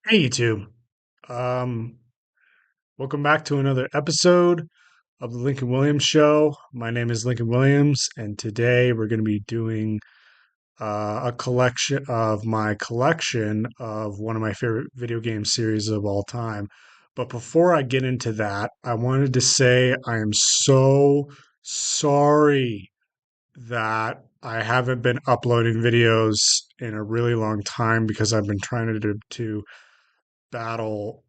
Hey YouTube. Um, Welcome back to another episode of the Lincoln Williams Show. My name is Lincoln Williams, and today we're going to be doing a collection of my collection of one of my favorite video game series of all time. But before I get into that, I wanted to say I am so sorry that I haven't been uploading videos in a really long time because I've been trying to battle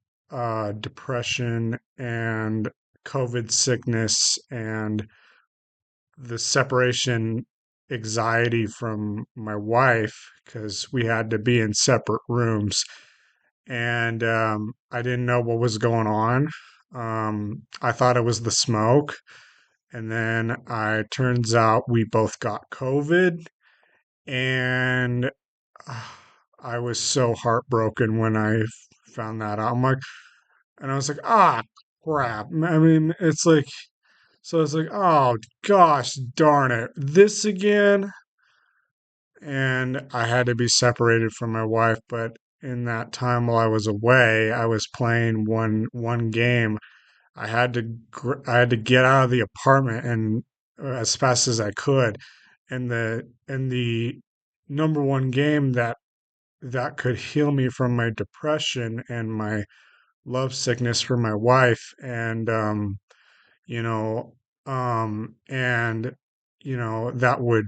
depression and COVID sickness and the separation anxiety from my wife because we had to be in separate rooms and I didn't know what was going on. I thought it was the smoke, and then I turns out we both got COVID, and uh, I was so heartbroken when I found that out. I'm like, and I was like, crap. I mean, it's like, so it's like, oh, gosh, darn it. This again. And I had to be separated from my wife. But in that time while I was away, I was playing one game. I had to get out of the apartment and as fast as I could. And the number one game that could heal me from my depression and my love sickness for my wife you know and that would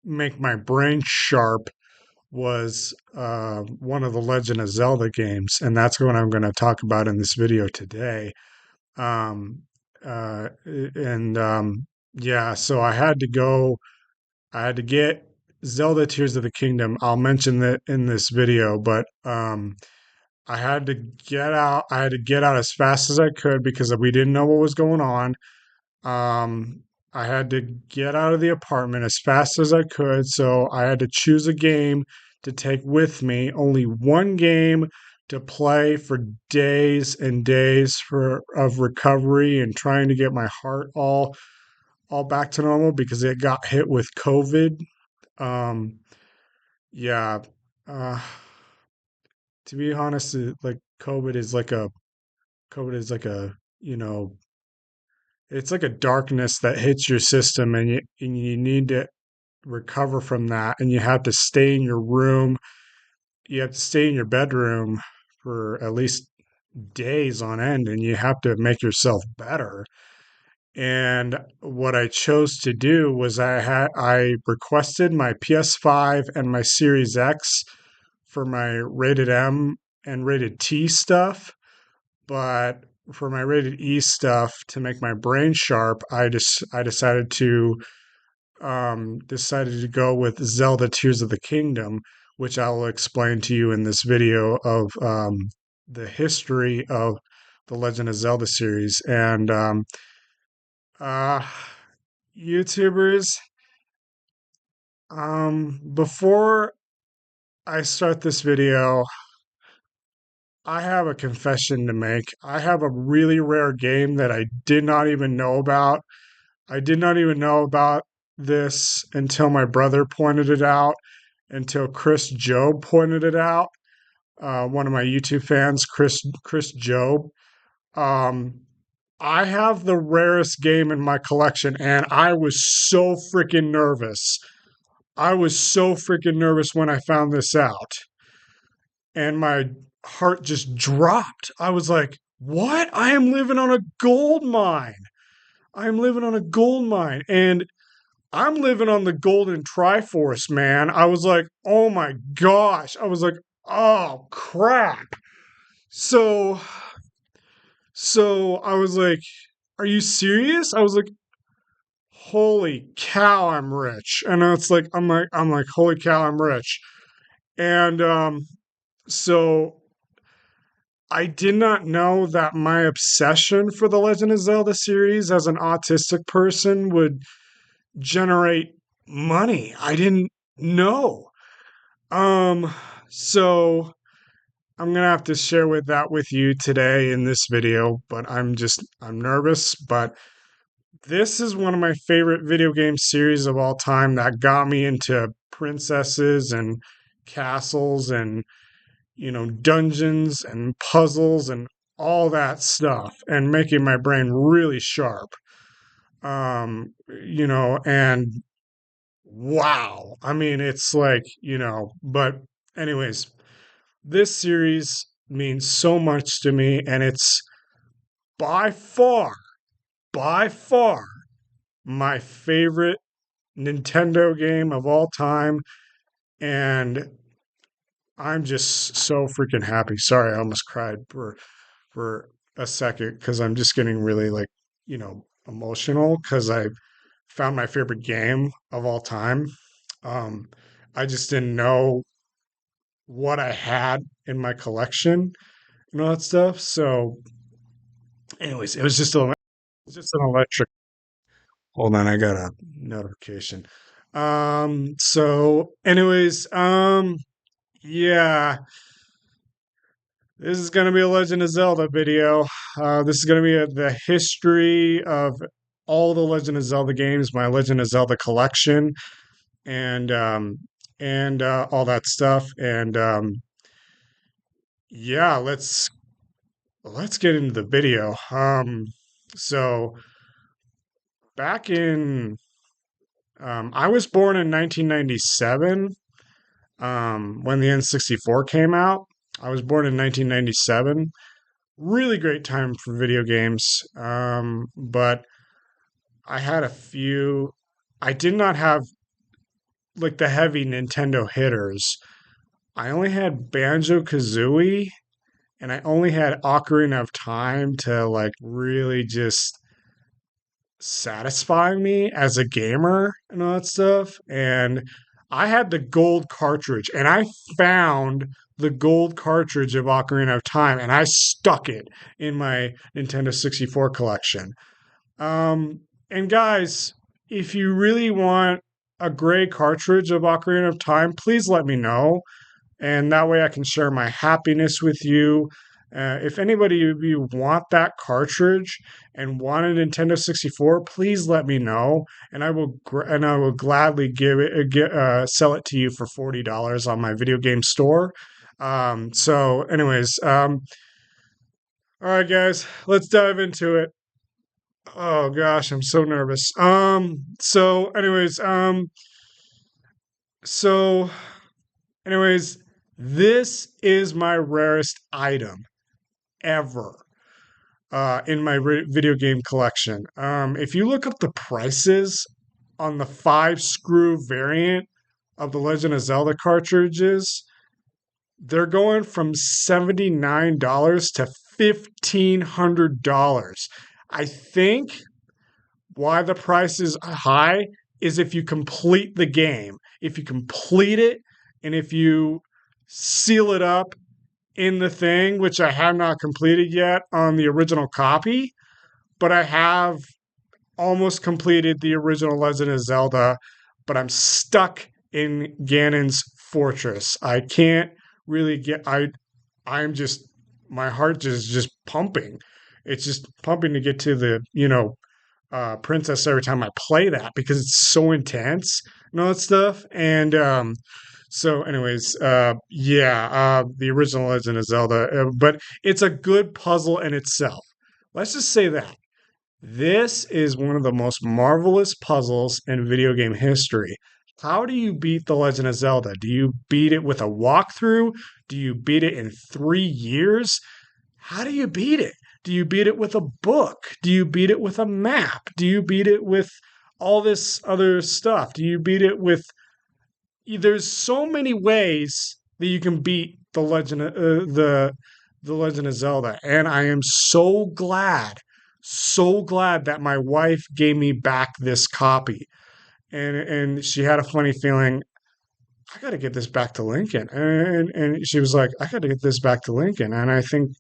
make my brain sharp was one of the Legend of Zelda games, and that's what I'm going to talk about in this video today. um and Yeah, so I had to get Zelda Tears of the Kingdom. I'll mention that in this video, but I had to get out. I had to get out as fast as I could because we didn't know what was going on. Um, I had to get out of the apartment as fast as I could. So I had to choose a game to take with me, only one game to play for days and days of recovery and trying to get my heart all back to normal because it got hit with COVID. Um, yeah. Uh, to be honest, like COVID is like a, you know, it's like a darkness that hits your system, and you need to recover from that, and you have to stay in your room. You have to stay in your bedroom for at least days on end, and you have to make yourself better. And what I chose to do was I requested my PS5 and my Series X for my rated M and rated T stuff. But for my rated E stuff, to make my brain sharp, I decided to go with Zelda Tears of the Kingdom, which I will explain to you in this video of the history of the Legend of Zelda series. And uh, YouTubers, before I start this video, I have a confession to make. I have a really rare game that I did not even know about. I did not even know about this until my brother pointed it out, until Chris Job pointed it out. One of my YouTube fans, Chris Job. Um, I have the rarest game in my collection, and I was so freaking nervous. I was so freaking nervous when I found this out, and my heart just dropped. I was like, "What? I am living on a gold mine. I am living on a gold mine." And I'm living on the Golden Triforce, man. I was like, oh my gosh. I was like, oh crap. So, so I was like, are you serious? I was like, holy cow, I'm rich. And it's like, I'm like, holy cow, I'm rich. And so I did not know that my obsession for the Legend of Zelda series as an autistic person would generate money. I didn't know. Um, so I'm gonna have to share with that with you today in this video, but I'm nervous, but this is one of my favorite video game series of all time that got me into princesses and castles dungeons and puzzles and all that stuff and making my brain really sharp. And wow. I mean, it's like, but anyways, this series means so much to me, and it's by far, by far my favorite Nintendo game of all time. And I'm just so freaking happy. Sorry, I almost cried for a second because I'm just getting really like, emotional because I found my favorite game of all time. Um, I just didn't know what I had in my collection and all that stuff. So, anyways, it was just an electric. Hold on, I got a notification. So, anyways, yeah, this is going to be a Legend of Zelda video. This is going to be the history of all the Legend of Zelda games, my Legend of Zelda collection, and all that stuff. And yeah, let's get into the video. So back in I was born in 1997. When the N64 came out. I was born in 1997. Really great time for video games. But I had a few. I did not have like the heavy Nintendo hitters. I only had Banjo Kazooie, and I only had Ocarina of Time to like really just satisfy me as a gamer and all that stuff. And I had the gold cartridge, and I found the gold cartridge of Ocarina of Time, and I stuck it in my Nintendo 64 collection. And guys, if you really want a gray cartridge of Ocarina of Time, please let me know, and that way I can share my happiness with you. If anybody of you want that cartridge and want a Nintendo 64, please let me know, and I will gladly sell it to you for $40 on my video game store. So, anyways, all right, guys, let's dive into it. Oh gosh, I'm so nervous. So, anyways, this is my rarest item ever in my video game collection. If you look up the prices on the 5 screw variant of the Legend of Zelda cartridges, they're going from $79 to $1,500. I think why the price is high is if you complete the game. If you complete it and if you seal it up in the thing, which I have not completed yet on the original copy, but I have almost completed the original Legend of Zelda, but I'm stuck in Ganon's fortress. I can't really I'm just my heart is just pumping. It's just pumping to get to the, princess every time I play that because it's so intense and all that stuff. And so, anyways, the original Legend of Zelda, but it's a good puzzle in itself. Let's just say that. This is one of the most marvelous puzzles in video game history. How do you beat The Legend of Zelda? Do you beat it with a walkthrough? Do you beat it in 3 years? How do you beat it? Do you beat it with a book? Do you beat it with a map? Do you beat it with all this other stuff? Do you beat it with there's so many ways that you can beat the Legend of Zelda, and I am so glad that my wife gave me back this copy, and she had a funny feeling. I got to get this back to Lincoln, and she was like, I got to get this back to Lincoln, and I think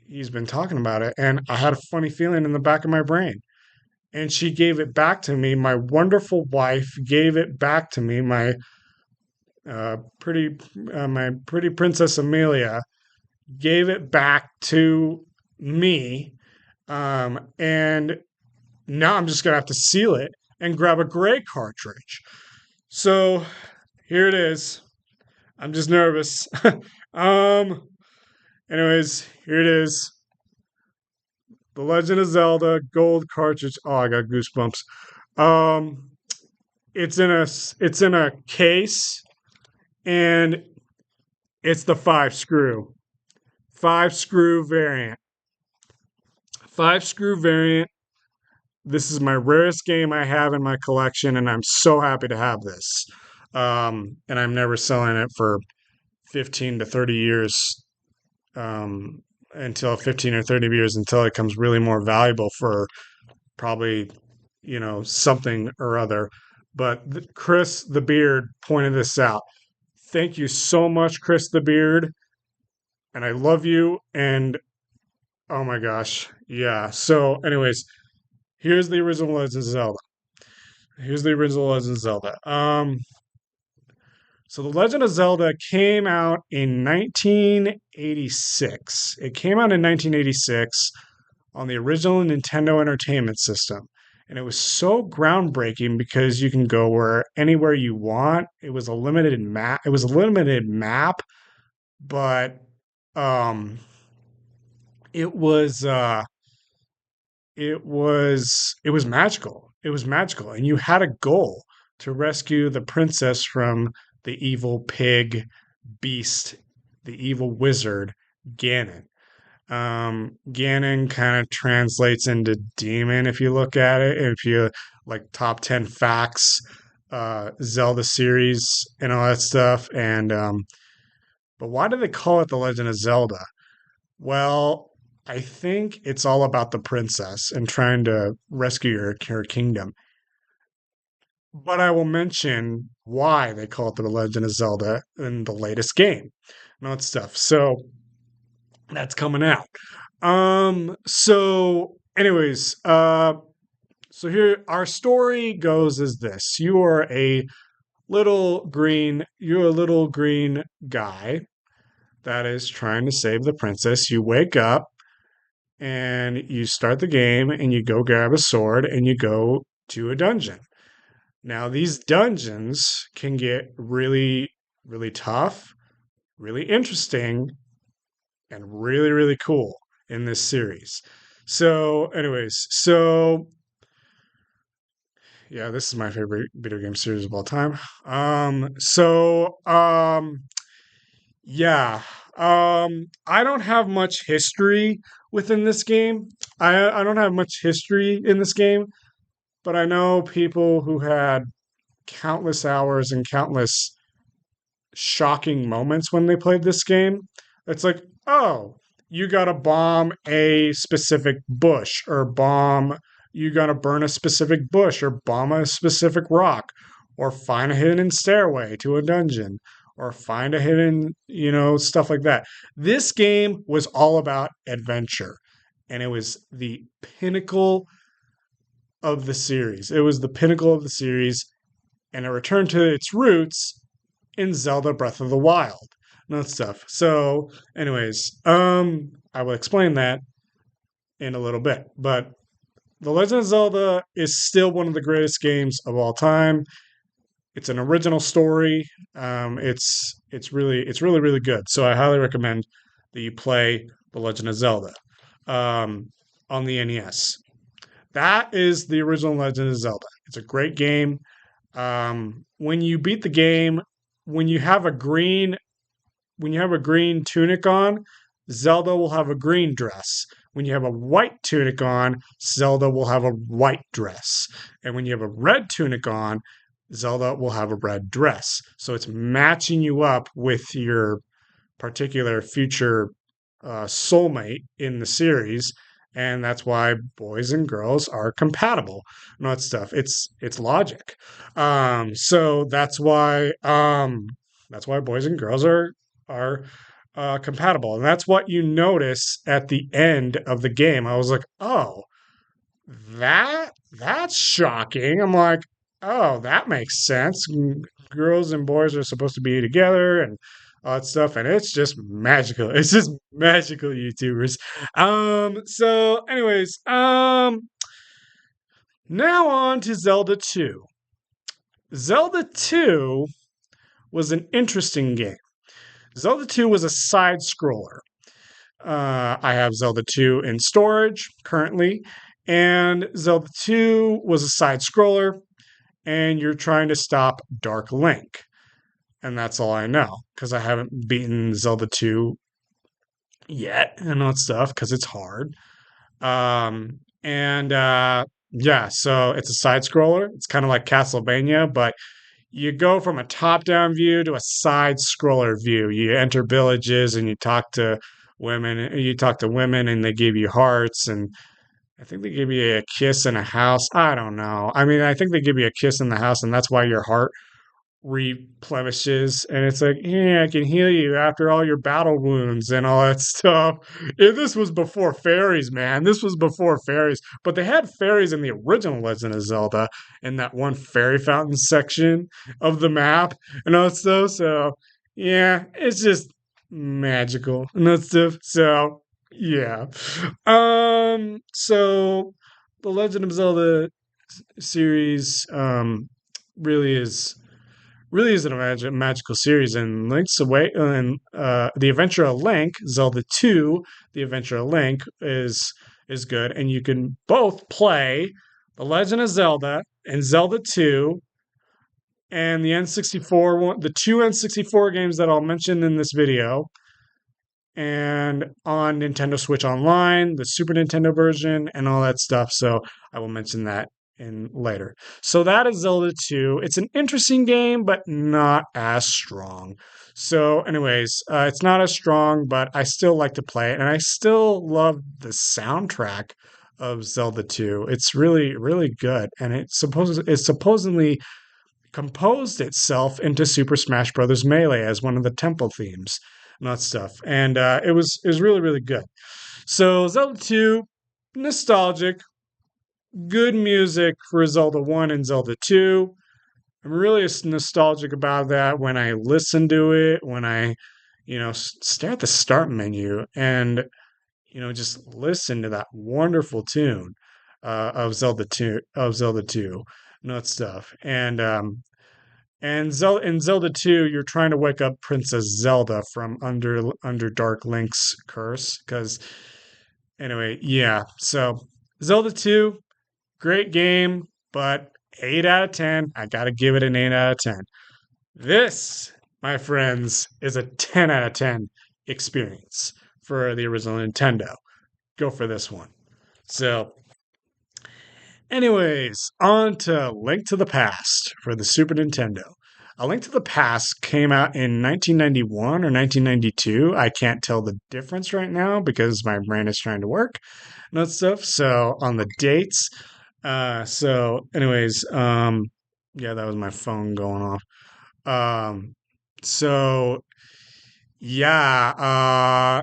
he's been talking about it, and I had a funny feeling in the back of my brain. And she gave it back to me. My wonderful wife gave it back to me. Uh, pretty, my pretty Princess Amelia gave it back to me. And now I'm just gonna have to seal it and grab a gray cartridge. So here it is. I'm just nervous. Um. Anyways, here it is. The Legend of Zelda gold cartridge. Oh, I got goosebumps. Um. It's in a case, and it's the five screw variant. Five screw variant. This is my rarest game I have in my collection, and I'm so happy to have this. And I'm never selling it for 15 to 30 years, um, until 15 or 30 years until it becomes really more valuable for probably, something or other. But Chris the Beard pointed this out. Thank you so much, Chris the Beard. And I love you. And oh my gosh. Yeah. So, anyways, here's the original Legend of Zelda. Here's the original Legend of Zelda. So the Legend of Zelda came out in 1986. It came out in 1986 on the original Nintendo Entertainment System. And it was so groundbreaking because you can go anywhere you want. It was a limited map. It was a limited map, but um it was it was magical. It was magical, and you had a goal to rescue the princess from the evil pig beast, the evil wizard Ganon. Ganon kind of translates into demon if you look at it. If you like top 10 facts, Zelda series and all that stuff. And but why do they call it the Legend of Zelda? Well, I think it's all about the princess and trying to rescue her kingdom. But I will mention why they call it the Legend of Zelda in the latest game and all that stuff. So that's coming out. Anyways, so here our story goes as this. You're a little green guy that is trying to save the princess. You wake up and you start the game and you go grab a sword and you go to a dungeon. Now, these dungeons can get really, really tough, really interesting, and really, really cool in this series. So, yeah, this is my favorite video game series of all time. Yeah, I don't have much history within this game. I don't have much history in this game, but I know people who had countless hours and countless shocking moments when they played this game. It's like, oh, you got to bomb a specific bush, or you got to burn a specific bush, or bomb a specific rock, or find a hidden stairway to a dungeon, or find a hidden, stuff like that. This game was all about adventure, and it was the pinnacle of the series. It was the pinnacle of the series, and it returned to its roots in Zelda Breath of the Wild and that stuff. So, anyways, I will explain that in a little bit. But The Legend of Zelda is still one of the greatest games of all time. It's an original story. It's really really good. So I highly recommend that you play The Legend of Zelda on the NES. That is the original Legend of Zelda. It's a great game. When you beat the game, when you have a green tunic on, Zelda will have a green dress. When you have a white tunic on, Zelda will have a white dress. And when you have a red tunic on, Zelda will have a red dress. So it's matching you up with your particular future soulmate in the series, and that's why boys and girls are compatible and all that stuff. It's logic. So that's why boys and girls are compatible, and that's what you notice at the end of the game. I was like, oh, that's shocking. I'm like, oh, that makes sense. Girls and boys are supposed to be together and all that stuff, and it's just magical. It's just magical, YouTubers. Anyways, now on to Zelda 2. Zelda 2 was an interesting game. Zelda 2 was a side scroller. I have Zelda 2 in storage currently, and Zelda 2 was a side scroller, and you're trying to stop Dark Link. And that's all I know because I haven't beaten Zelda 2 yet and all that stuff because it's hard. And yeah, so it's a side scroller. It's kind of like Castlevania, but you go from a top down view to a side scroller view. You enter villages and you talk to women and they give you hearts, and I think they give you a kiss in a house. I don't know. I mean, I think they give you a kiss in the house and that's why your heart replenishes, and it's like, yeah, I can heal you after all your battle wounds and all that stuff. This was before fairies, man. This was before fairies, but they had fairies in the original Legend of Zelda in that one fairy fountain section of the map and all that stuff. So yeah, it's just magical and that stuff. So yeah. So the Legend of Zelda series really is a magical series. And Link's Away and The Adventure of Link, Zelda 2, The Adventure of Link is good, and you can both play The Legend of Zelda and Zelda 2 and the N64 one, the two N64 games that I'll mention in this video, and on Nintendo Switch Online, the Super Nintendo version, and all that stuff. So I will mention that in later. So that is Zelda 2. It's an interesting game, but not as strong. So, anyways, it's not as strong, but I still like to play it, and I still love the soundtrack of Zelda 2. It's really, really good, and it supposedly composed itself into Super Smash Bros. Melee as one of the temple themes and that stuff. And it was really, really good. So Zelda 2, nostalgic, good music for Zelda 1 and Zelda 2. I'm really nostalgic about that when I listen to it, when I, stare at the start menu and, just listen to that wonderful tune of Zelda 2, and that stuff. And in Zelda 2, you're trying to wake up Princess Zelda from under Dark Link's curse. Because anyway, yeah. So Zelda 2, great game, but 8 out of 10. I gotta give it an 8 out of 10. This, my friends, is a 10 out of 10 experience for the original Nintendo. Go for this one. So anyways, on to Link to the Past for the Super Nintendo. A Link to the Past came out in 1991 or 1992. I can't tell the difference right now because my brain is trying to work and that stuff. So on the dates. Anyways, yeah, that was my phone going off. So yeah,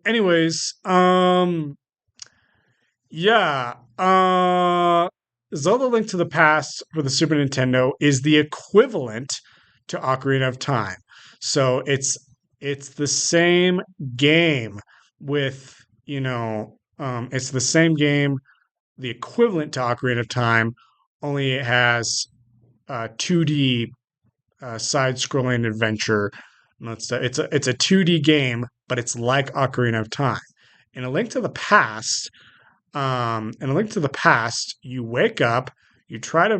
anyways, yeah. Zelda Link to the Past for the Super Nintendo is the equivalent to Ocarina of Time. So it's the same game with, it's the same game, the equivalent to Ocarina of Time, only it has 2D side-scrolling adventure. It's a 2D game, but it's like Ocarina of Time. In A Link to the Past, you wake up, you try to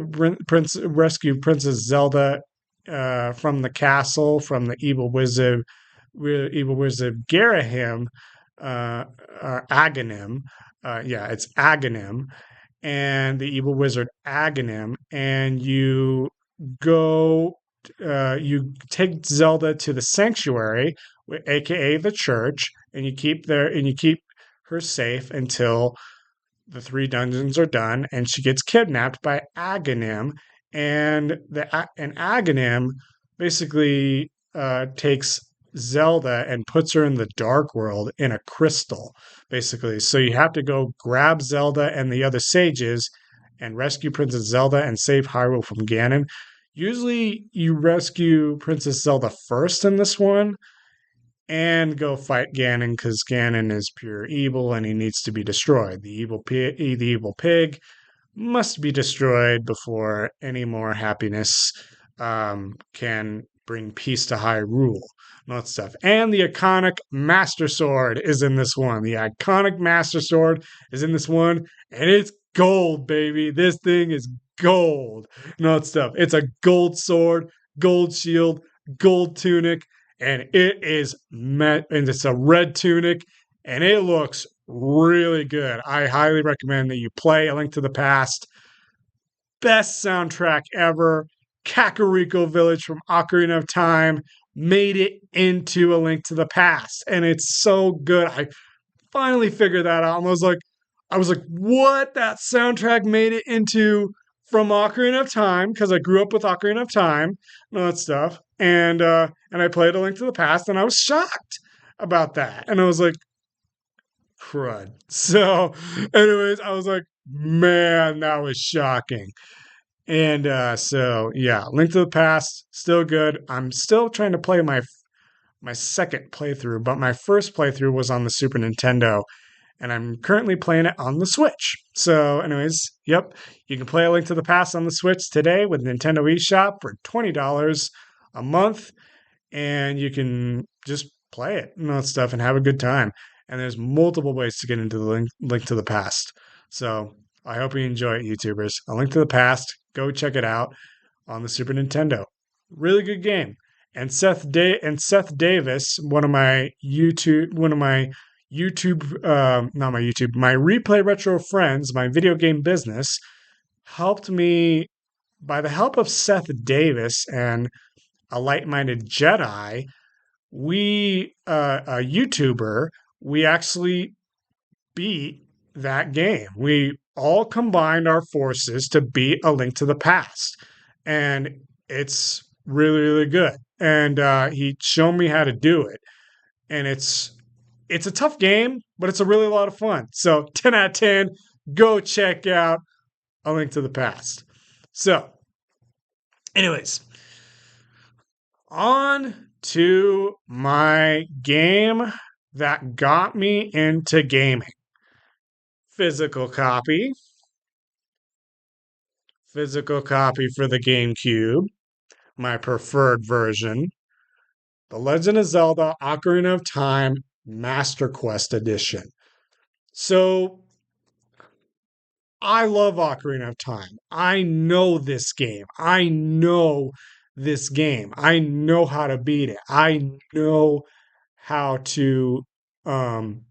rescue Princess Zelda from the castle, from the evil wizard Garahim, or Aghanim. Yeah, it's Aghanim, and the evil wizard Aghanim, and go, you take Zelda to the sanctuary, aka the church, and you keep her safe until the 3 dungeons are done, and she gets kidnapped by Aghanim, and Aghanim basically takes Zelda and puts her in the dark world in a crystal, basically. So you have to go grab Zelda and the other sages and rescue Princess Zelda and save Hyrule from Ganon. Usually, you rescue Princess Zelda first in this one, and go fight Ganon because Ganon is pure evil and he needs to be destroyed. The evil pig must be destroyed before any more happiness can bring peace to Hyrule and all that stuff. And the iconic Master Sword is in this one. The iconic Master Sword is in this one, and it's gold, baby. This thing is gold and all that stuff. It's a gold sword, gold shield, gold tunic, and and it's a red tunic, and it looks really good. I highly recommend that you play A Link to the Past. Best soundtrack ever. Kakariko Village from Ocarina of Time made it into A Link to the Past, and it's so good. I finally figured that out, and I was like, what? That soundtrack made it into from Ocarina of Time because I grew up with Ocarina of Time and all that stuff, and I played A Link to the Past, and I was shocked about that, and I was like, crud. So, anyways, I was like, man, that was shocking. And so yeah, Link to the Past, still good. I'm still trying to play my second playthrough, but my first playthrough was on the Super Nintendo, and I'm currently playing it on the Switch. So, anyways, yep, you can play A Link to the Past on the Switch today with Nintendo eShop for $20 a month, and you can just play it and all that stuff and have a good time. And there's multiple ways to get into the Link to the Past. So I hope you enjoy it, YouTubers. A Link to the Past, go check it out on the Super Nintendo. Really good game. And Seth Davis, one of my Replay Retro friends, my video game business, helped me by the help of Seth Davis and a light-minded Jedi. A YouTuber, we actually beat that game. We all combined our forces to beat A Link to the Past, and it's really, really good. And he showed me how to do it, and it's a tough game, but it's a really lot of fun. So 10 out of 10, go check out A Link to the Past. So, anyways, on to my game that got me into gaming. Physical copy for the GameCube, my preferred version. The Legend of Zelda Ocarina of Time Master Quest Edition. So, I love Ocarina of Time. I know this game. I know how to beat it. How to um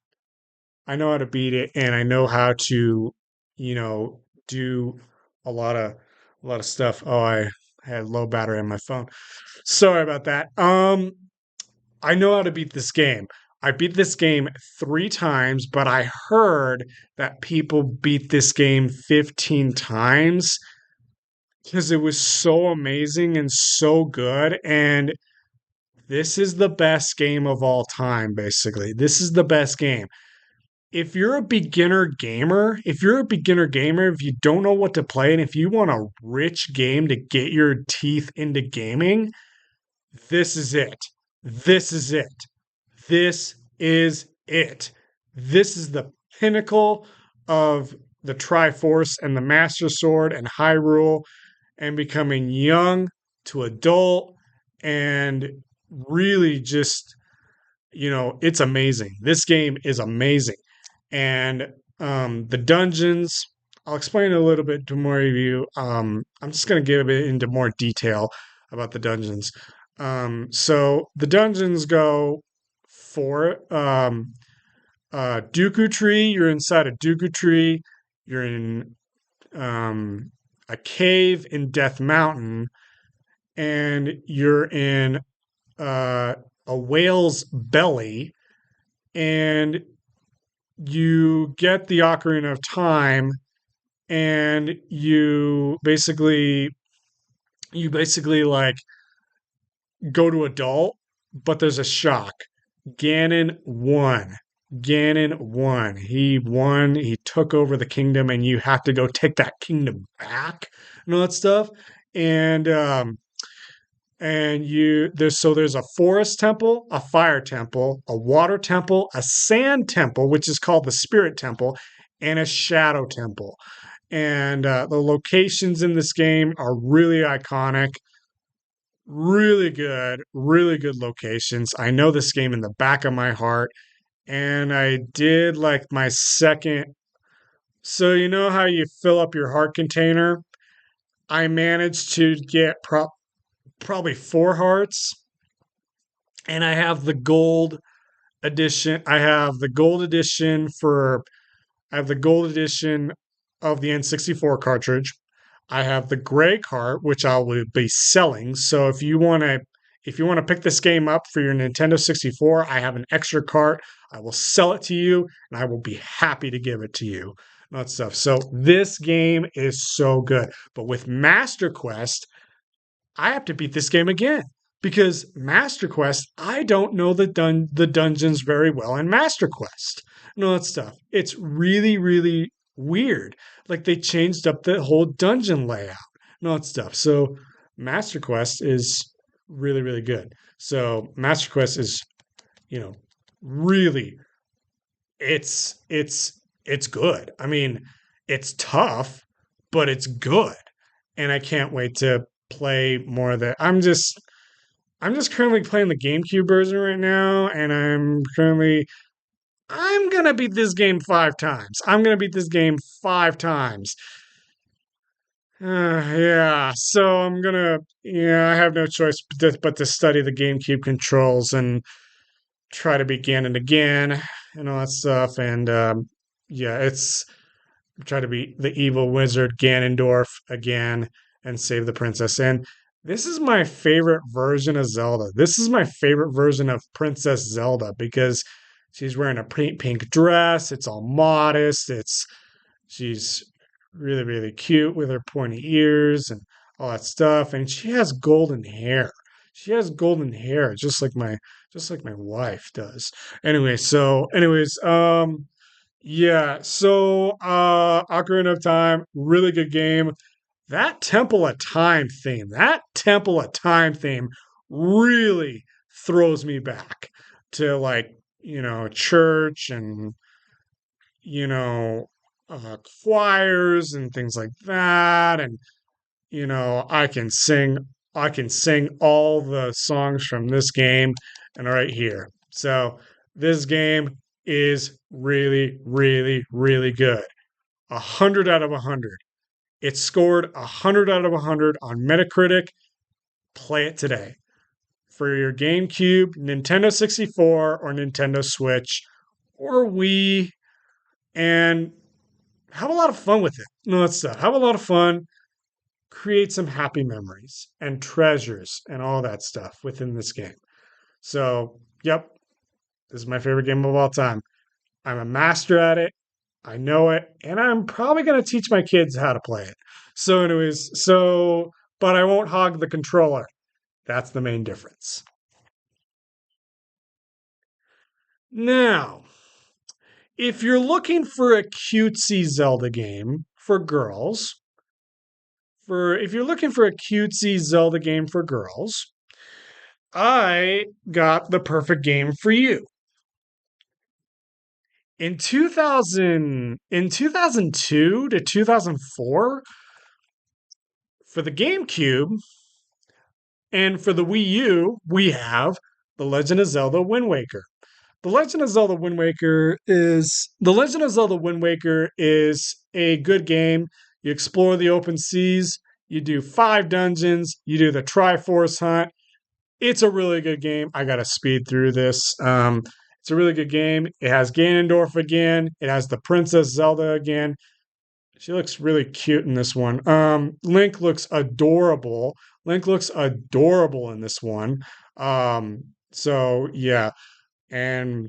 I know how to beat it, and I know how to, do a lot of stuff. Oh, I had low battery on my phone. Sorry about that. I know how to beat this game. I beat this game 3 times, but I heard that people beat this game 15 times because it was so amazing and so good. And this is the best game of all time, basically. This is the best game. If you're a beginner gamer, if you don't know what to play, and if you want a rich game to get your teeth into gaming, this is it. This is it. This is it. This is the pinnacle of the Triforce and the Master Sword and Hyrule and becoming young to adult and really just, it's amazing. This game is amazing. And the dungeons, I'll explain a little bit to more of you. I'm just going to give it into more detail about the dungeons. So the dungeons go for Dooku Tree. You're inside a Dooku Tree. You're in a cave in Death Mountain, and you're in a whale's belly, and you get the Ocarina of Time, and you basically like go to adult, but there's a shock. Ganon won. He won. He took over the kingdom, and you have to go take that kingdom back and all that stuff. And there's a forest temple, a fire temple, a water temple, a sand temple, which is called the Spirit Temple, and a shadow temple. And the locations in this game are really iconic. really good locations. I know this game in the back of my heart, and I did like my second. So, you know how you fill up your heart container? I managed to get probably four hearts, and I have the gold edition. I have the gold edition of the N64 cartridge. I have the gray cart, which I will be selling. So if you want to pick this game up for your Nintendo 64, I have an extra cart. I will sell it to you, and I will be happy to give it to you. That stuff. So this game is so good. But with Master Quest, I have to beat this game again because Master Quest, I don't know the dungeons very well in Master Quest and all that stuff. It's really weird. Like they changed up the whole dungeon layout and all that stuff. So Master Quest is really good. So Master Quest is, you know, really it's good. I mean, it's tough, but it's good. And I can't wait to play more of that. I'm just currently playing the GameCube version right now, and I'm gonna beat this game 5 times. I'm gonna beat this game 5 times. Yeah, so I have no choice but to study the GameCube controls and try to beat Ganon again and all that stuff. And yeah, it's try to beat the evil wizard Ganondorf again and save the princess. And this is my favorite version of Zelda. This is my favorite version of Princess Zelda because she's wearing a pink dress. It's all modest. She's really cute with her pointy ears and all that stuff. And she has golden hair. She has golden hair, just like my wife does. Yeah, so Ocarina of Time, really good game. That Temple of Time theme really throws me back to like, church and, you know, choirs and things like that. And, I can sing all the songs from this game and right here. So this game is really good. 100 out of 100. It scored 100 out of 100 on Metacritic. Play it today for your GameCube, Nintendo 64, or Nintendo Switch, or Wii, and have a lot of fun with it. No, that's that. Have a lot of fun. Create some happy memories and treasures and all that stuff within this game. So, yep, this is my favorite game of all time. I'm a master at it. I know it, and I'm probably going to teach my kids how to play it. But I won't hog the controller. That's the main difference. Now, if you're looking for a cutesy Zelda game for girls, if you're looking for a cutesy Zelda game for girls, I got the perfect game for you. In 2002 to 2004, for the GameCube and for the Wii U, we have The Legend of Zelda Wind Waker. The Legend of Zelda Wind Waker is a good game. You explore the open seas, you do 5 dungeons, you do the Triforce hunt. It's a really good game. I got to speed through this. It's a really good game. It has Ganondorf again. It has the Princess Zelda again. She looks really cute in this one. Link looks adorable. Link looks adorable in this one. So yeah, and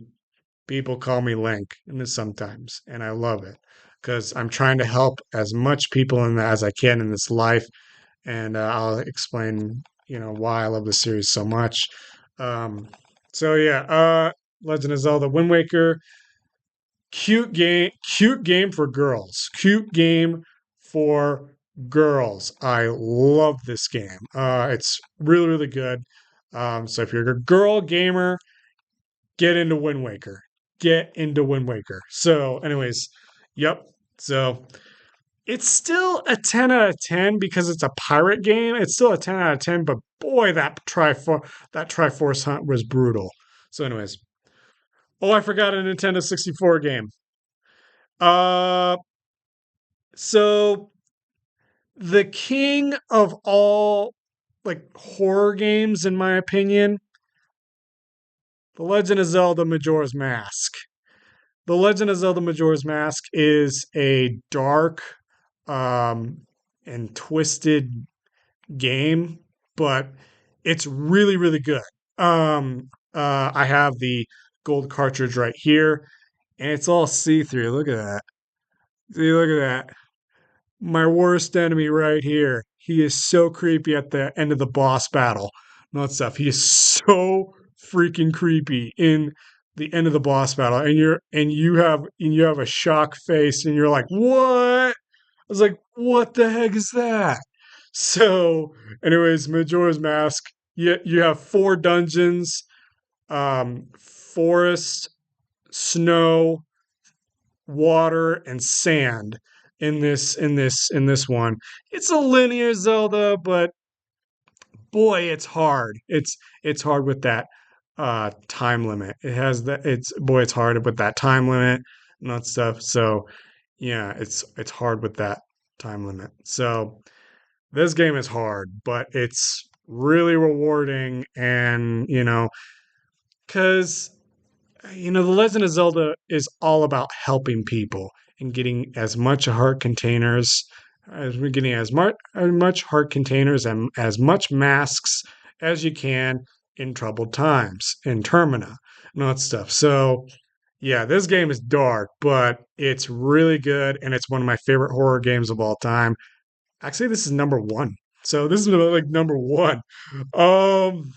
people call me Link in this sometimes, and I love it because I'm trying to help as much people as I can in this life, and I'll explain, why I love the series so much. Um, so yeah, Legend of Zelda: Wind Waker, cute game for girls, cute game for girls. I love this game. It's really good. So if you're a girl gamer, get into Wind Waker. Get into Wind Waker. So, anyways, yep. So It's still a 10 out of 10 because it's a pirate game. It's still a 10 out of 10, but boy, that Triforce hunt was brutal. So, anyways, oh, I forgot a Nintendo 64 game. Uh, so the king of all like horror games, in my opinion, The Legend of Zelda: Majora's Mask. The Legend of Zelda: Majora's Mask is a dark, um, and twisted game, but it's really, really good. I have the gold cartridge right here, and it's all see through. Look at that. See, look at that. My worst enemy right here. He is so creepy at the end of the boss battle. Not stuff. He is so freaking creepy in the end of the boss battle, and you have a shock face, and you're like, what? I was like, what the heck is that? So, anyways, Majora's Mask. You have four dungeons: forest, snow, water, and sand. In this one, it's a linear Zelda, but boy, it's hard. It's hard with that time limit. It has that. It's hard with that time limit and that stuff. So yeah, it's hard with that time limit. So this game is hard, but it's really rewarding. And, because, The Legend of Zelda is all about helping people and getting as much heart containers as we're getting as much heart containers and as much masks as you can in troubled times in Termina and all that stuff. So, yeah, this game is dark, but it's really good and it's one of my favorite horror games of all time. Actually, this is number one. So this is like number one.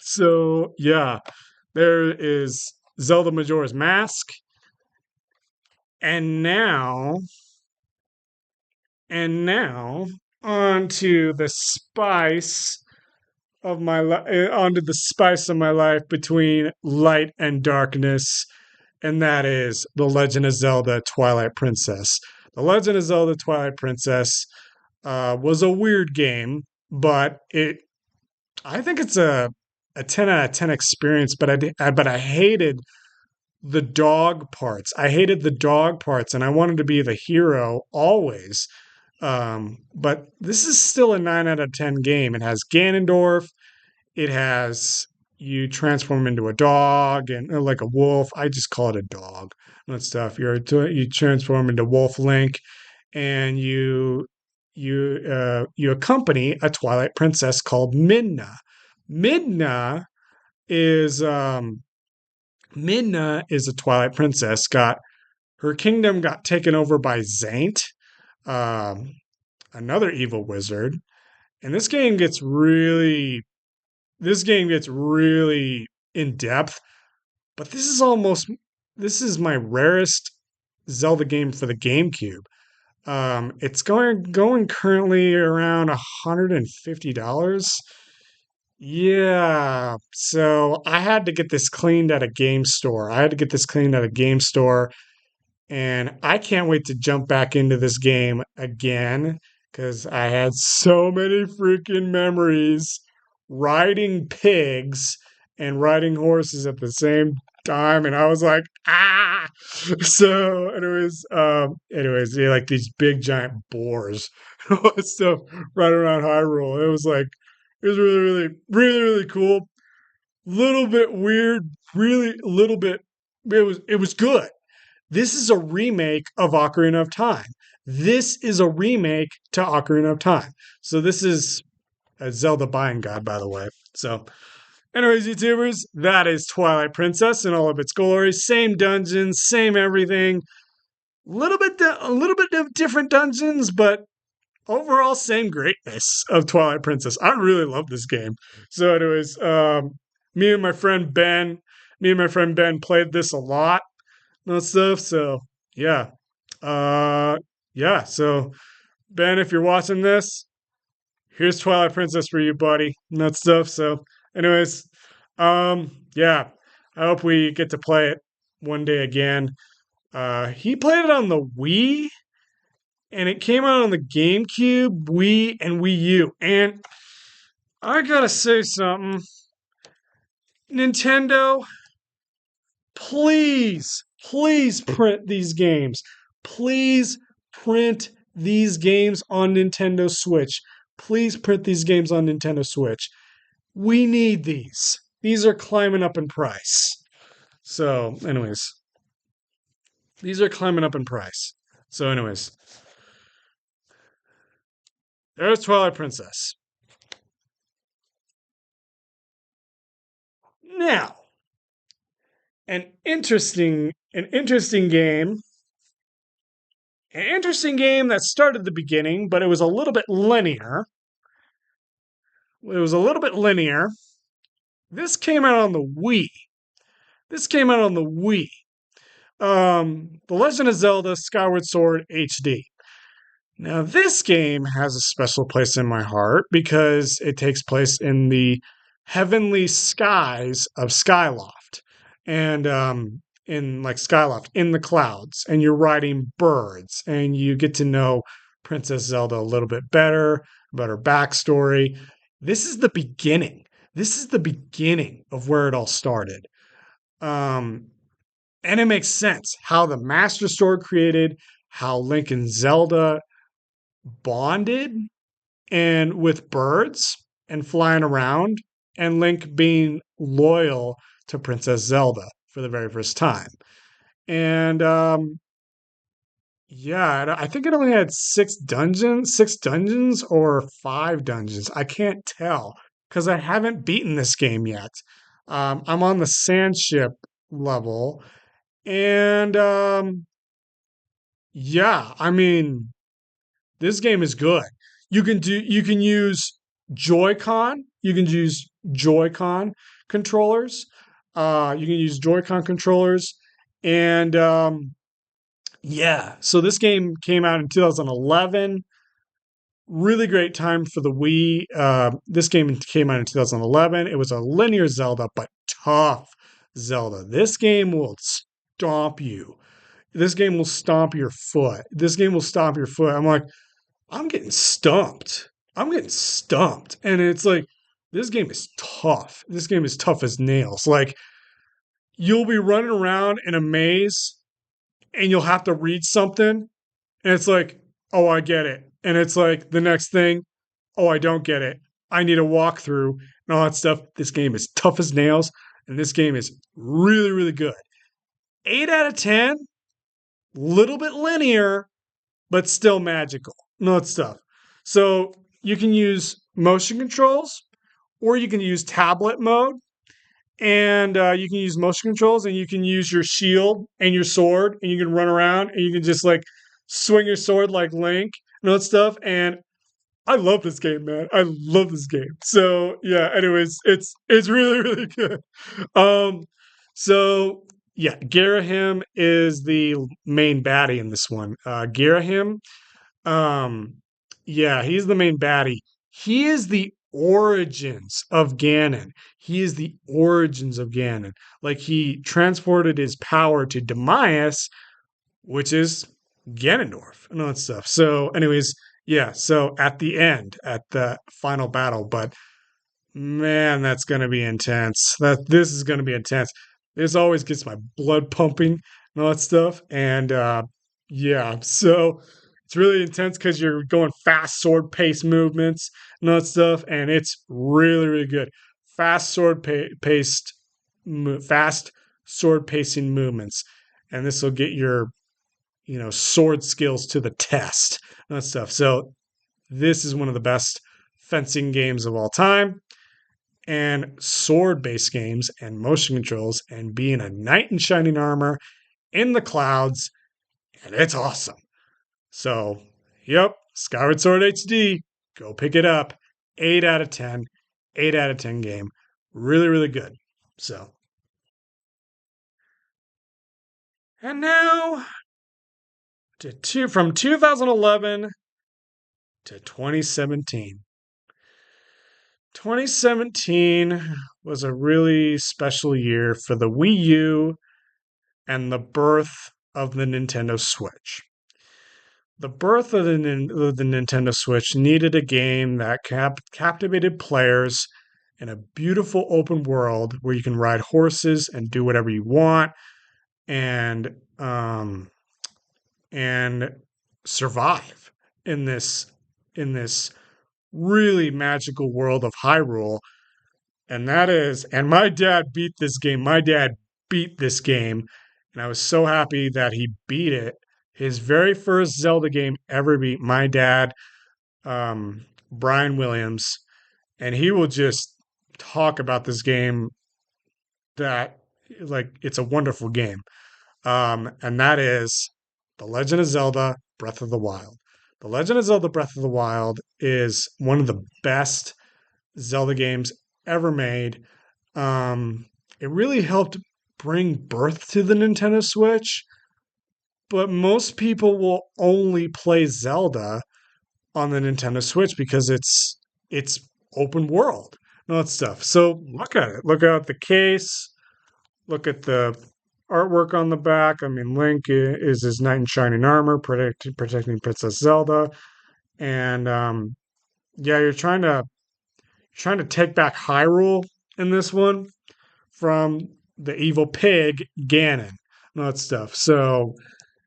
So yeah, there is Zelda Majora's Mask. And now, and now, onto the spice onto the spice of my life between light and darkness, and that is The Legend of Zelda Twilight Princess. The Legend of Zelda Twilight Princess was a weird game, but I think it's a 10 out of 10 experience, but I hated the dog parts. I hated the dog parts and I wanted to be the hero always. But this is still a 9 out of 10 game. It has Ganondorf, it has you transform into a dog and like a wolf. I just call it a dog. That stuff. You transform into Wolf Link, and you accompany a Twilight princess called Midna. Midna is um, Midna is a Twilight princess. Got her kingdom got taken over by Zaint, um, another evil wizard, and this game gets really in depth. But this is my rarest Zelda game for the GameCube. It's going currently around $150. Yeah, so I had to get this cleaned at a game store. I had to get this cleaned at a game store, and I can't wait to jump back into this game again because I had so many freaking memories riding pigs and riding horses at the same time. And I was like, ah. So, anyways, yeah, like these big giant boars and all that stuff right around Hyrule. It was really, really, really, really cool. Little bit weird, really, little bit. It was good. This is a remake of Ocarina of Time. This is a remake to Ocarina of Time. So this is a Zelda buying guide, by the way. So, anyways, YouTubers, that is Twilight Princess in all of its glory. Same dungeons, same everything. A little bit of different dungeons, but overall same greatness of Twilight Princess. I really love this game. So, anyways, me and my friend Ben, me and my friend Ben played this a lot and stuff. So yeah. Uh yeah. So Ben, if you're watching this, here's Twilight Princess for you, buddy. And that stuff. So anyways, yeah. I hope we get to play it one day again. He played it on the Wii, and it came out on the GameCube, Wii, and Wii U. And I gotta say something. Nintendo, please print these games. Please print these games on Nintendo Switch. Please print these games on Nintendo Switch. We need these. These are climbing up in price. So, anyways, these are climbing up in price. So, anyways, there's Twilight Princess. Now, an interesting game. An interesting game that started at the beginning, but it was a little bit linear. It was a little bit linear. This came out on the Wii. This came out on the Wii. The Legend of Zelda Skyward Sword HD. Now, this game has a special place in my heart because it takes place in the heavenly skies of Skyloft. And in like Skyloft, in the clouds, and you're riding birds, and you get to know Princess Zelda a little bit better, about her backstory. This is the beginning. This is the beginning of where it all started. Um, and it makes sense how the Master Sword created, how Link and Zelda bonded and with birds and flying around, and Link being loyal to Princess Zelda for the very first time. And yeah, I think it only had six dungeons or five dungeons. I can't tell because I haven't beaten this game yet. I'm on the sand ship level, and yeah, I mean, this game is good. You can use Joy-Con. You can use Joy-Con controllers. You can use Joy-Con controllers. And yeah, so this game came out in 2011. Really great time for the Wii. This game came out in 2011. It was a linear Zelda, but tough Zelda. This game will stomp you. This game will stomp your foot. This game will stomp your foot. I'm like, I'm getting stumped. I'm getting stumped. And it's like, this game is tough. This game is tough as nails. Like, you'll be running around in a maze and you'll have to read something. And it's like, oh, I get it. And it's like the next thing, oh, I don't get it. I need a walkthrough and all that stuff. This game is tough as nails. And this game is really, really good. 8 out of 10, little bit linear, but still magical. No stuff. So you can use motion controls, or you can use tablet mode, and you can use motion controls, and you can use your shield and your sword, and you can run around, and you can just like swing your sword like Link and all that stuff. And I love this game, man. I love this game. So yeah. Anyways, it's really really good. Um, so yeah, Garahim is the main baddie in this one. Garahim, um, yeah, he's the main baddie. He is the origins of Ganon. He is the origins of Ganon. Like he transported his power to Demayas, which is Ganondorf and all that stuff. So, anyways, yeah. So at the end, at the final battle, but man, that's gonna be intense. This is gonna be intense. This always gets my blood pumping and all that stuff. And yeah, so it's really intense because you're going fast sword pace movements and all that stuff, and it's really, really good. Fast sword paced, fast sword pacing movements, and this will get your sword skills to the test and that stuff. So this is one of the best fencing games of all time, and sword based games and motion controls, and being a knight in shining armor in the clouds, and it's awesome. So, yep, Skyward Sword HD, go pick it up. 8 out of 10, 8 out of 10 game. Really, really good. So, and now from 2011 to 2017. 2017 was a really special year for the Wii U and the birth of the Nintendo Switch. the birth of the Nintendo Switch needed a game that captivated players in a beautiful open world where you can ride horses and do whatever you want and um, and survive in this really magical world of Hyrule. And my dad beat this game. My dad beat this game, and I was so happy that he beat it. His very first Zelda game ever beat my dad, Brian Williams, and he will just talk about this game that like it's a wonderful game. And that is The Legend of Zelda Breath of the Wild. The Legend of Zelda Breath of the Wild is one of the best Zelda games ever made. It really helped bring birth to the Nintendo Switch, but most people will only play Zelda on the Nintendo Switch because it's open world and all that stuff. So look at it. Look at the case. Look at the artwork on the back. I mean, Link is his knight in shining armor, protecting Princess Zelda, and yeah, you're trying to take back Hyrule in this one from the evil pig Ganon and all that stuff. So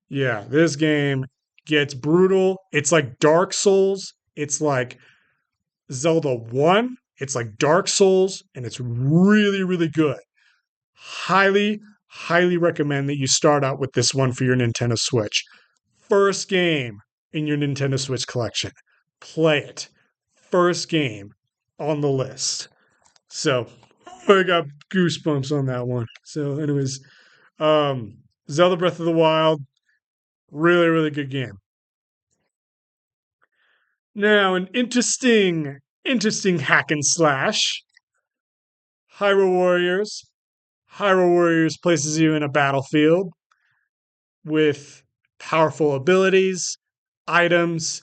yeah, this game gets brutal. It's like Dark Souls. It's like Zelda 1. It's like Dark Souls, and it's really, really good. Highly, highly recommend that you start out with this one for your Nintendo Switch. First game in your Nintendo Switch collection. Play it. First game on the list. So I got goosebumps on that one. So, anyways, um, Zelda Breath of the Wild, really, really good game. Now, an interesting hack and slash. Hyrule Warriors. Hyrule Warriors places you in a battlefield with powerful abilities, items,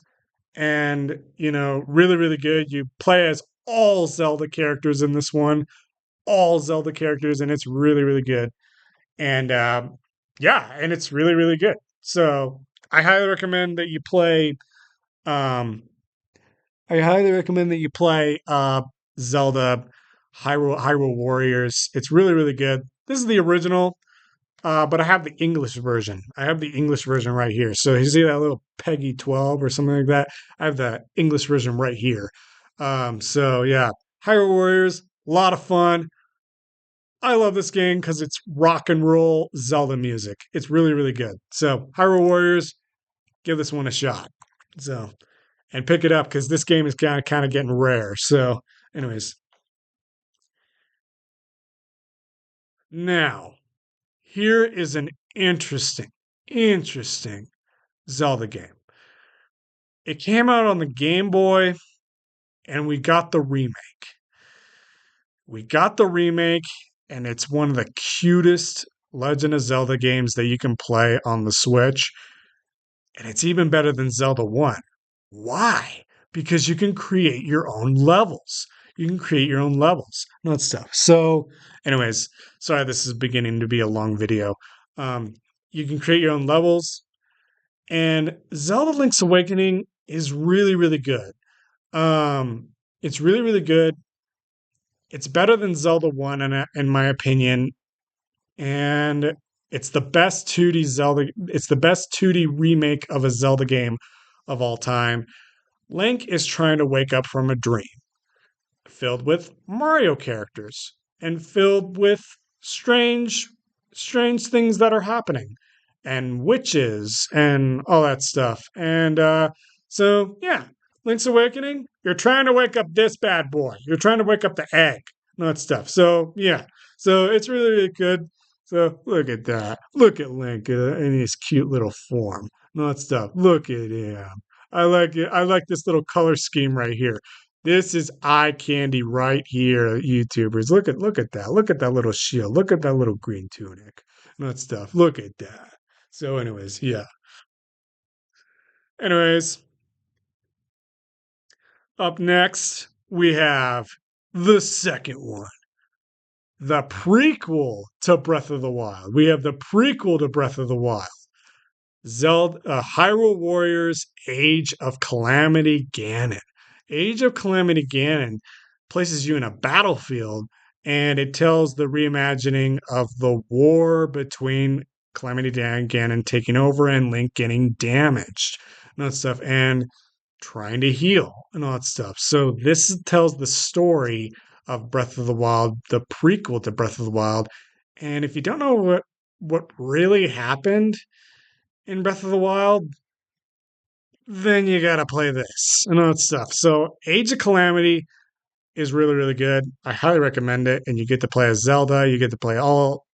and really, really good. You play as all Zelda characters in this one, all Zelda characters, and it's really, really good. And yeah, and it's really, really good. So I highly recommend that you play. Um, I highly recommend that you play Zelda Hyrule Warriors. It's really, really good. This is the original, but I have the English version. I have the English version right here. So you see that little Peggy 12 or something like that? I have the English version right here. So yeah, Hyrule Warriors, a lot of fun. I love this game because it's rock and roll Zelda music. It's really, really good. So Hyrule Warriors, give this one a shot. So and pick it up because this game is kind of getting rare. So, anyways, now here is an interesting Zelda game. It came out on the Game Boy, and we got the remake. We got the remake, and it's one of the cutest Legend of Zelda games that you can play on the Switch. And it's even better than Zelda 1. Why? Because you can create your own levels. You can create your own levels, not stuff. So, anyways, sorry, this is beginning to be a long video. Um, you can create your own levels, and Zelda Link's Awakening is really, really good. It's really, really good. It's better than Zelda 1, in my opinion, and it's the best 2D Zelda. It's the best 2D remake of a Zelda game of all time. Link is trying to wake up from a dream filled with Mario characters and filled with strange, strange things that are happening and witches and all that stuff. And so, yeah, Link's Awakening, you're trying to wake up this bad boy. You're trying to wake up the egg and all that stuff. So, yeah, so it's really, really good. So look at that. Look at Link in his cute little form. And all that stuff. Look at him. I like it. I like this little color scheme right here. This is eye candy right here, YouTubers. Look at that. Look at that little shield. Look at that little green tunic. And that stuff. Look at that. So, anyways, yeah. Anyways, up next we have the second one. The prequel to Breath of the Wild. We have the prequel to Breath of the Wild. Zelda, Hyrule Warriors Age of Calamity Ganon. Age of Calamity Ganon places you in a battlefield and it tells the reimagining of the war between Calamity Ganon taking over and Link getting damaged and that stuff and trying to heal and all that stuff. So this tells the story of Breath of the Wild, the prequel to Breath of the Wild. And if you don't know what really happened in Breath of the Wild, then you gotta play this and all that stuff. So Age of Calamity is really, really good. I highly recommend it. And you get to play as Zelda. You get to play all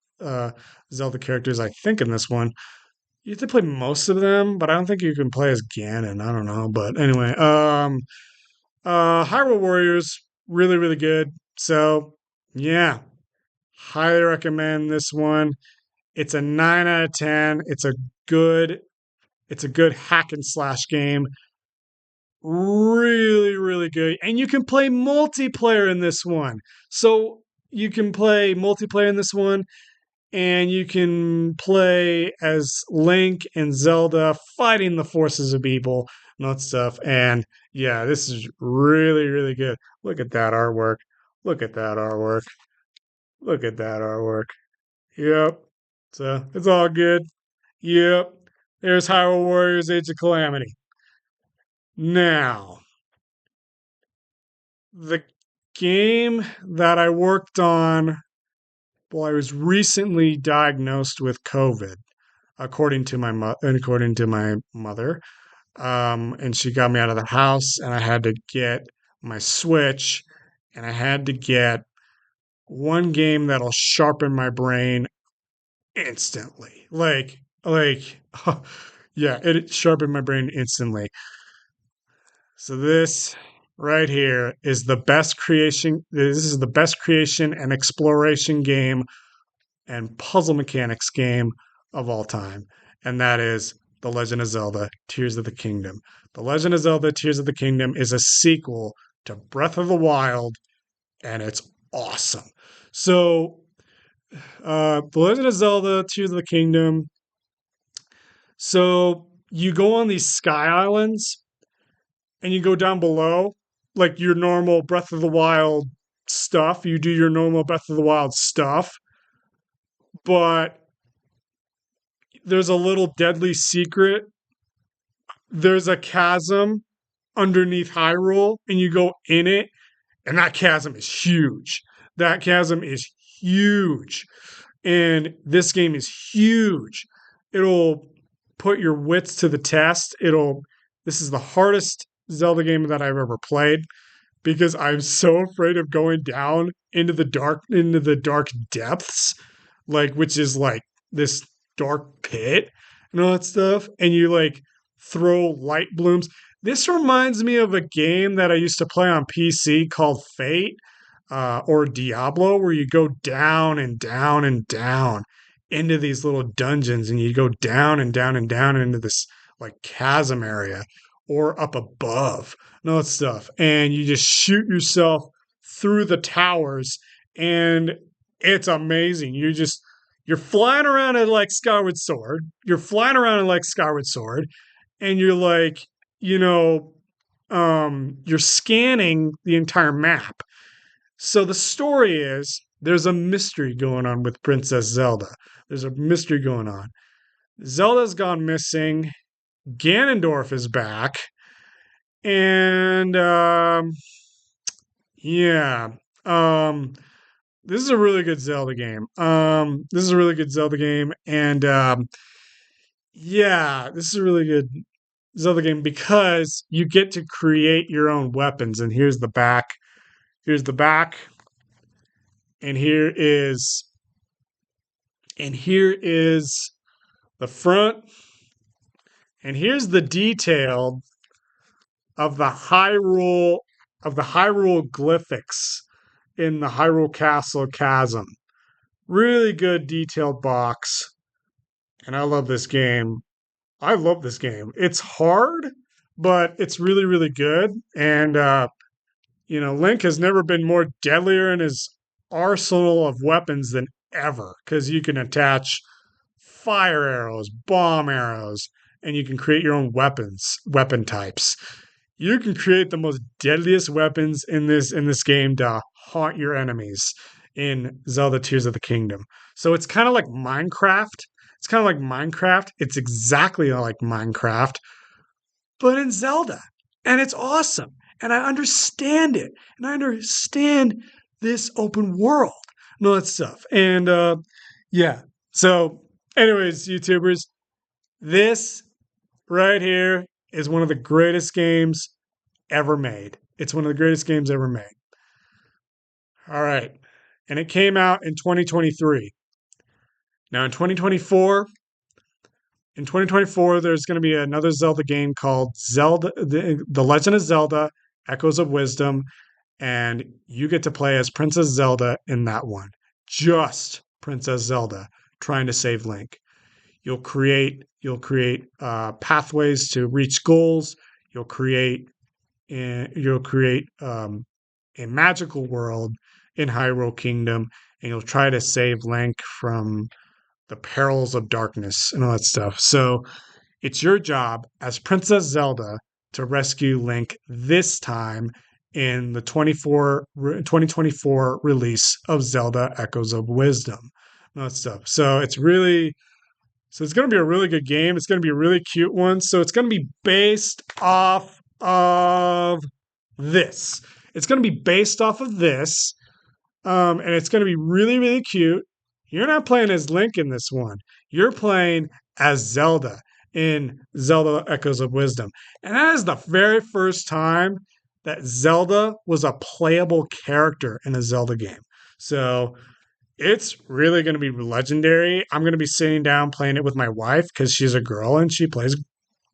Zelda characters, I think, in this one. You get to play most of them, but I don't think you can play as Ganon. I don't know. But anyway, Hyrule Warriors, really, really good. So yeah, highly recommend this one. It's a 9 out of 10. Good it's a good hack and slash game. Really, really good. And you can play multiplayer in this one. So you can play multiplayer in this one, and you can play as Link and Zelda fighting the forces of evil and that stuff. And yeah, this is really, really good. Look at that artwork. Look at that artwork. Look at that artwork. Yep. So it's all good. Yep. There's Hyrule Warriors Age of Calamity. Now, the game that I worked on, well, I was recently diagnosed with COVID, according to my mother, and she got me out of the house, and I had to get my Switch, and I had to get one game that'll sharpen my brain instantly, yeah, it sharpened my brain instantly. So this right here is the best creation. This is the best creation and exploration game and puzzle mechanics game of all time. And that is The Legend of Zelda Tears of the Kingdom. The Legend of Zelda Tears of the Kingdom is a sequel to Breath of the Wild, and it's awesome. So, The Legend of Zelda Tears of the Kingdom. So, you go on these sky islands and you go down below, like your normal Breath of the Wild stuff. You do your normal Breath of the Wild stuff, but there's a little deadly secret. There's a chasm underneath Hyrule, and you go in it, and that chasm is huge. That chasm is huge. And this game is huge. It'll put your wits to the test. This is the hardest Zelda game that I've ever played because I'm so afraid of going down into the dark depths, like which is like this dark pit and all that stuff. And you like throw light blooms. This reminds me of a game that I used to play on PC called Fate or Diablo, where you go down and down and down into these little dungeons, and you go down and down and down into this like chasm area or up above and all that stuff. And you just shoot yourself through the towers, and it's amazing. You're flying around at like Skyward Sword. You're flying around at like Skyward Sword, and you're like, you're scanning the entire map. So the story is there's a mystery going on with Princess Zelda. There's a mystery going on. Zelda's gone missing. Ganondorf is back. And yeah. This is a really good Zelda game. This is a really good Zelda game. And yeah, this is a really good Zelda game because you get to create your own weapons. And here's the back. Here's the back. And here is the front. And here's the detail of the Hyrule glyphics in the Hyrule Castle chasm. Really good detailed box. And I love this game. I love this game. It's hard, but it's really, really good. And Link has never been more deadlier in his arsenal of weapons than ever because you can attach fire arrows, bomb arrows, and you can create your own weapon types. You can create the most deadliest weapons in this game to haunt your enemies in Zelda Tears of the Kingdom. So it's kind of like Minecraft. It's kind of like Minecraft. It's exactly like Minecraft, but in Zelda. And it's awesome. And I understand it. And I understand this open world and all that stuff. And yeah. So, anyways, YouTubers, this right here is one of the greatest games ever made. It's one of the greatest games ever made. All right. And it came out in 2023. Now in 2024, there's going to be another Zelda game called Zelda The Legend of Zelda Echoes of Wisdom, and you get to play as Princess Zelda in that one. Just Princess Zelda trying to save Link. You'll create pathways to reach goals. You'll create you'll create a magical world in Hyrule Kingdom, and you'll try to save Link from the perils of darkness and all that stuff. So it's your job as Princess Zelda to rescue Link this time in the 2024 release of Zelda Echoes of Wisdom. And all that stuff. So it's going to be a really good game. It's going to be a really cute one. So it's going to be based off of this. It's going to be based off of this. And it's going to be really, really cute. You're not playing as Link in this one. You're playing as Zelda in Zelda Echoes of Wisdom. And that is the very first time that Zelda was a playable character in a Zelda game. So it's really going to be legendary. I'm going to be sitting down playing it with my wife because she's a girl and she plays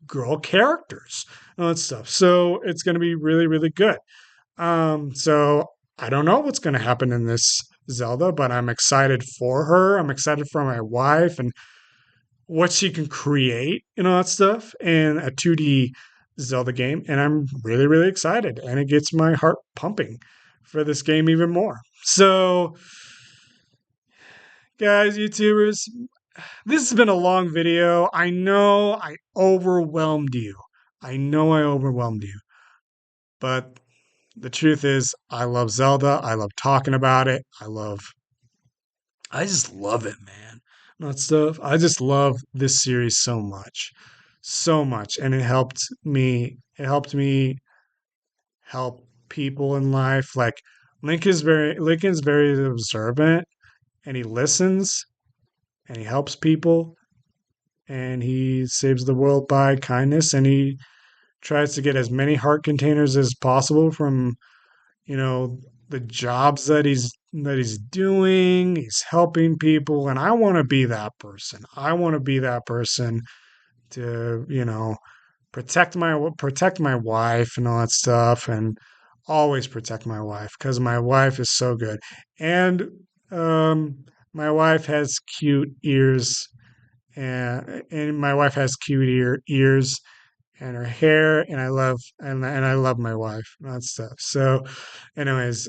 girl characters and all that stuff. So it's going to be really, really good. So I don't know what's going to happen in this Zelda, but I'm excited for her. I'm excited for my wife and what she can create and all that stuff in a 2D Zelda game. And I'm really, really excited. And it gets my heart pumping for this game even more. So, guys, YouTubers, this has been a long video. I know I overwhelmed you. I know I overwhelmed you. But the truth is, I love Zelda. I love talking about it. I just love it, man. Not stuff. I just love this series so much. So much. And it helped me help people in life. Like Lincoln's very observant and he listens and he helps people and he saves the world by kindness and he tries to get as many heart containers as possible from you know the jobs that he's doing. He's helping people and I want to be that person. I want to be that person to protect my wife and all that stuff and always protect my wife because my wife is so good. And my wife has cute ears and my wife has cute ears and her hair and I love my wife and that stuff. So anyways,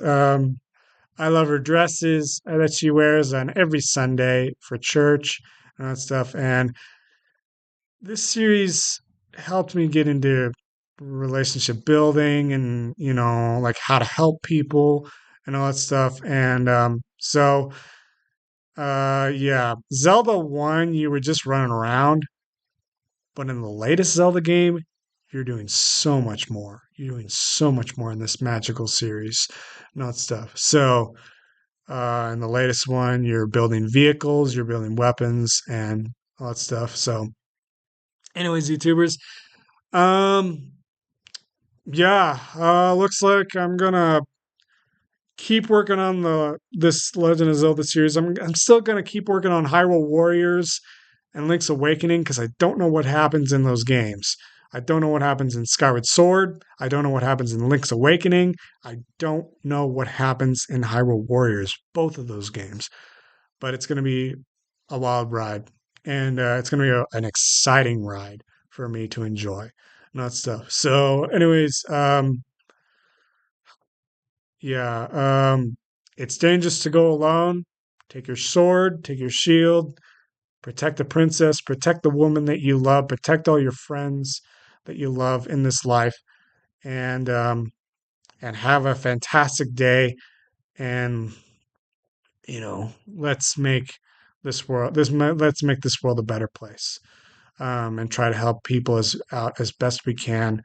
I love her dresses that she wears on every Sunday for church and that stuff. And this series helped me get into relationship building and like how to help people and all that stuff. And yeah, Zelda 1 you were just running around, but in the latest Zelda game you're doing so much more. You're doing so much more in this magical series and all that stuff. So in the latest one you're building vehicles, you're building weapons and all that stuff. So anyways, YouTubers, um yeah, looks like I'm gonna keep working on this Legend of Zelda series. I'm still gonna keep working on Hyrule Warriors and Link's Awakening because I don't know what happens in those games. I don't know what happens in Skyward Sword. I don't know what happens in Link's Awakening. I don't know what happens in Hyrule Warriors, both of those games. But it's going to be a wild ride. And it's going to be an exciting ride for me to enjoy. And that stuff. So, anyways, yeah, it's dangerous to go alone. Take your sword, take your shield, Protect the princess, protect the woman that you love, protect all your friends that you love in this life, and and have a fantastic day. And let's make let's make this world a better place, and try to help people out as best we can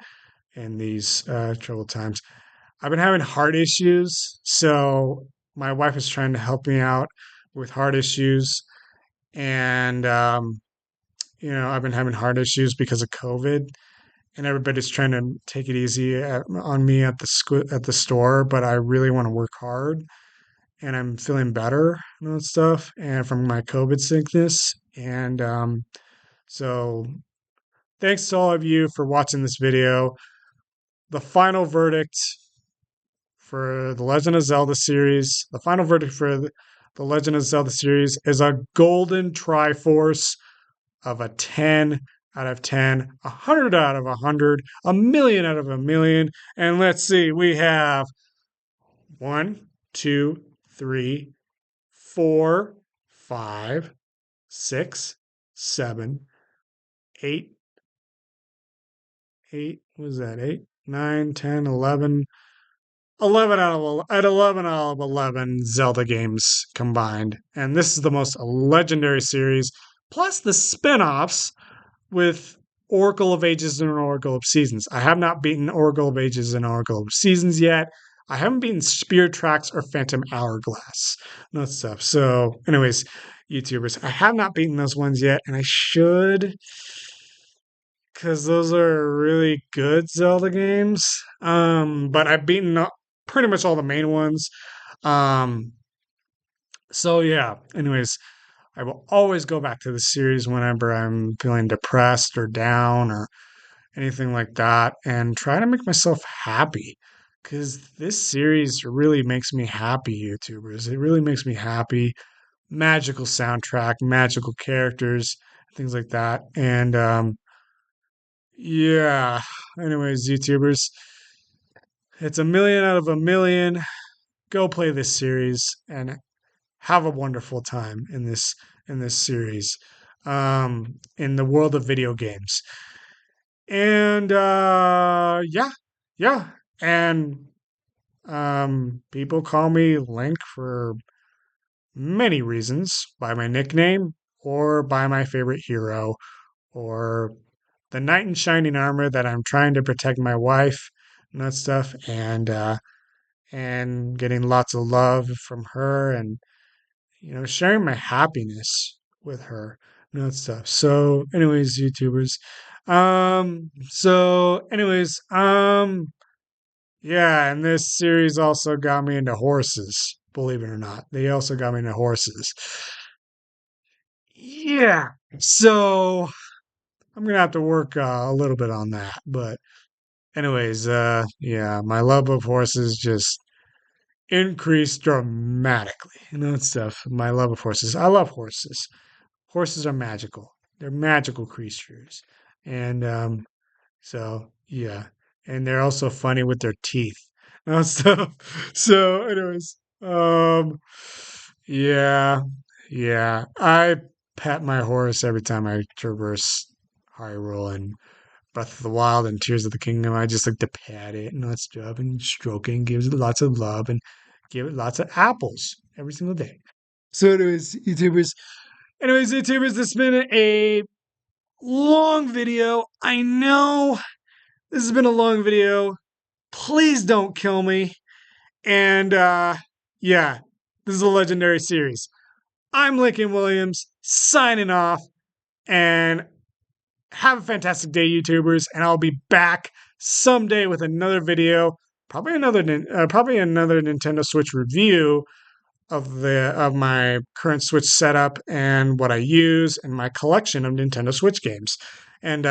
in these troubled times. I've been having heart issues, so my wife is trying to help me out with heart issues, and I've been having heart issues because of COVID, and everybody's trying to take it easy on me at at the store, but I really want to work hard, and I'm feeling better and stuff, and from my COVID sickness, and so thanks to all of you for watching this video. The final verdict for the Legend of Zelda series, the final verdict for the Legend of Zelda series is a golden Triforce of a 10 out of 10, 100 out of 100, a million out of a million. And let's see, we have 1, 2, 3, 4, 5, 6, 7, 8, 8, what was that? 8, 9, 10, 11, 11 out of at 11 out of 11 Zelda games combined. And this is the most legendary series, plus the spin-offs with Oracle of Ages and Oracle of Seasons. I have not beaten Oracle of Ages and Oracle of Seasons yet. I haven't beaten Spear Tracks or Phantom Hourglass. That stuff. So, anyways, YouTubers, I have not beaten those ones yet, and I should, because those are really good Zelda games. But I've beaten pretty much all the main ones. Um, so yeah. Anyways, I will always go back to the series whenever I'm feeling depressed or down or anything like that, and try to make myself happy. Because this series really makes me happy, YouTubers. It really makes me happy. Magical soundtrack, magical characters, things like that. And yeah. Anyways, YouTubers, it's a million out of a million. Go play this series and have a wonderful time in this series, in the world of video games. And yeah, yeah. And people call me Link for many reasons, by my nickname or by my favorite hero or the knight in shining armor that I'm trying to protect my wife and that stuff, and getting lots of love from her, and sharing my happiness with her and that stuff. So anyways, YouTubers, yeah, and this series also got me into horses, believe it or not. They also got me into horses. Yeah. So I'm gonna have to work a little bit on that. But anyways, yeah, my love of horses just increased dramatically. And stuff. My love of horses. I love horses. Horses are magical. They're magical creatures. And so yeah. And they're also funny with their teeth. So anyways, yeah, yeah. I pat my horse every time I traverse Hyrule and Breath of the Wild and Tears of the Kingdom. I just like to pat it and that stuff and stroke it and give it lots of love and give it lots of apples every single day. So anyways, YouTubers, this has been a long video. I know this has been a long video. Please don't kill me. And yeah, this is a legendary series. I'm Lincoln Williams signing off, and have a fantastic day, YouTubers. And I'll be back someday with another video, probably another Nintendo Switch review of my current Switch setup and what I use and my collection of Nintendo Switch games. And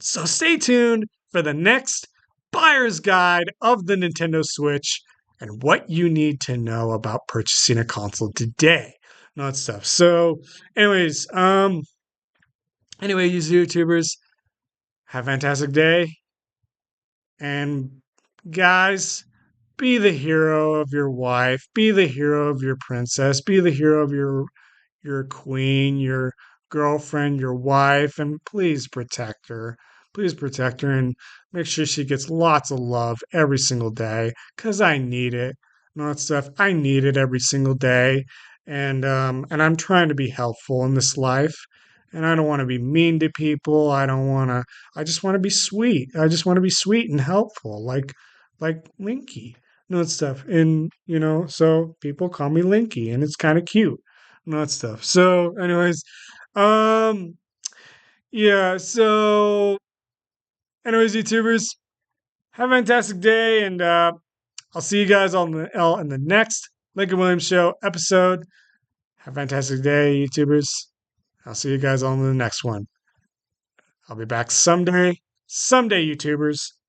so stay tuned for the next buyer's guide of the Nintendo Switch and what you need to know about purchasing a console today. And all that stuff. So, anyways, you YouTubers, have a fantastic day. And guys, be the hero of your wife, be the hero of your princess, be the hero of your queen, your girlfriend, your wife, and please protect her. Please protect her and make sure she gets lots of love every single day because I need it and all that stuff. I need it every single day. And I'm trying to be helpful in this life. And I don't want to be mean to people. I just want to be sweet. I just want to be sweet and helpful, like Linky and all that stuff. And, so people call me Linky and it's kind of cute and all that stuff. So, anyways, um, yeah. So, anyways, YouTubers, have a fantastic day, and I'll see you guys in the next Lincoln Williams Show episode. Have a fantastic day, YouTubers. I'll see you guys on the next one. I'll be back someday, YouTubers.